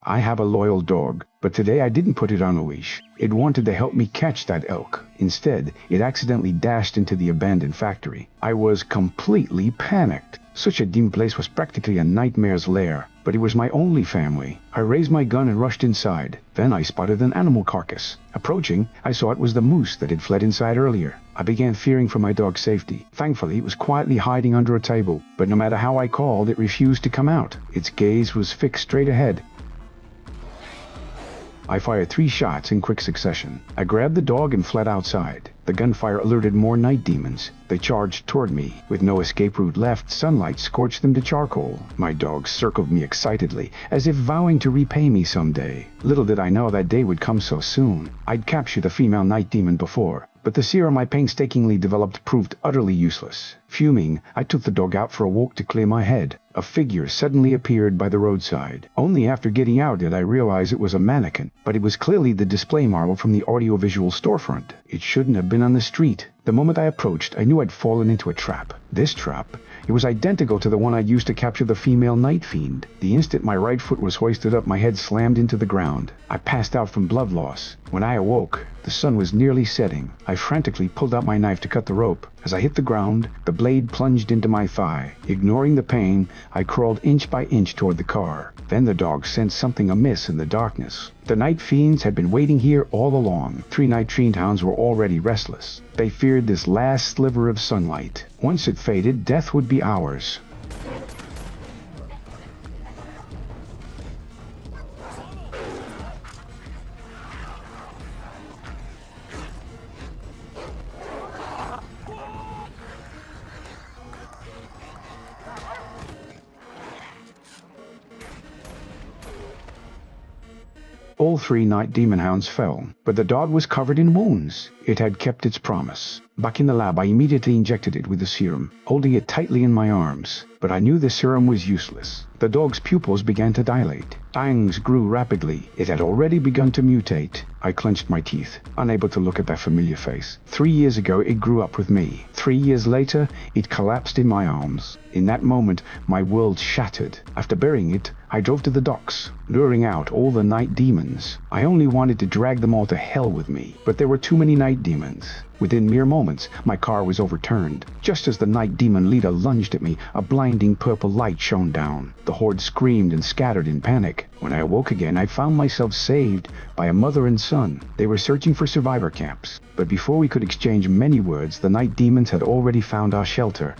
I have a loyal dog, but today I didn't put it on a leash. It wanted to help me catch that elk. Instead, it accidentally dashed into the abandoned factory. I was completely panicked. Such a dim place was practically a nightmare's lair, but it was my only family. I raised my gun and rushed inside. Then I spotted an animal carcass. Approaching, I saw it was the moose that had fled inside earlier. I began fearing for my dog's safety. Thankfully, it was quietly hiding under a table, but no matter how I called, it refused to come out. Its gaze was fixed straight ahead. I fired 3 shots in quick succession. I grabbed the dog and fled outside. The gunfire alerted more night demons. They charged toward me. With no escape route left, sunlight scorched them to charcoal. My dogs circled me excitedly, as if vowing to repay me someday. Little did I know that day would come so soon. I'd captured a female night demon before, but the serum I painstakingly developed proved utterly useless. Fuming, I took the dog out for a walk to clear my head. A figure suddenly appeared by the roadside. Only after getting out did I realize it was a mannequin, but it was clearly the display model from the audiovisual storefront. It shouldn't have been on the street. The moment I approached, I knew I'd fallen into a trap. This trap, it was identical to the one I'd used to capture the female night fiend. The instant my right foot was hoisted up, my head slammed into the ground. I passed out from blood loss. When I awoke, the sun was nearly setting. I frantically pulled out my knife to cut the rope. As I hit the ground, the blade plunged into my thigh. Ignoring the pain, I crawled inch by inch toward the car. Then the dog sensed something amiss in the darkness. The night fiends had been waiting here all along. 3 night fiend hounds were already restless. They feared this last sliver of sunlight. Once it faded, death would be ours. All 3 night demon hounds fell, but the dog was covered in wounds. It had kept its promise. Back in the lab, I immediately injected it with the serum, holding it tightly in my arms. But I knew the serum was useless. The dog's pupils began to dilate. Fangs grew rapidly. It had already begun to mutate. I clenched my teeth, unable to look at that familiar face. 3 years ago, it grew up with me. 3 years later, it collapsed in my arms. In that moment, my world shattered. After burying it, I drove to the docks, luring out all the night demons. I only wanted to drag them all to hell with me, but there were too many night demons. Within mere moments, my car was overturned. Just as the night demon leader lunged at me, a blinding purple light shone down. The horde screamed and scattered in panic. When I awoke again, I found myself saved by a mother and son. They were searching for survivor camps. But before we could exchange many words, the night demons had already found our shelter.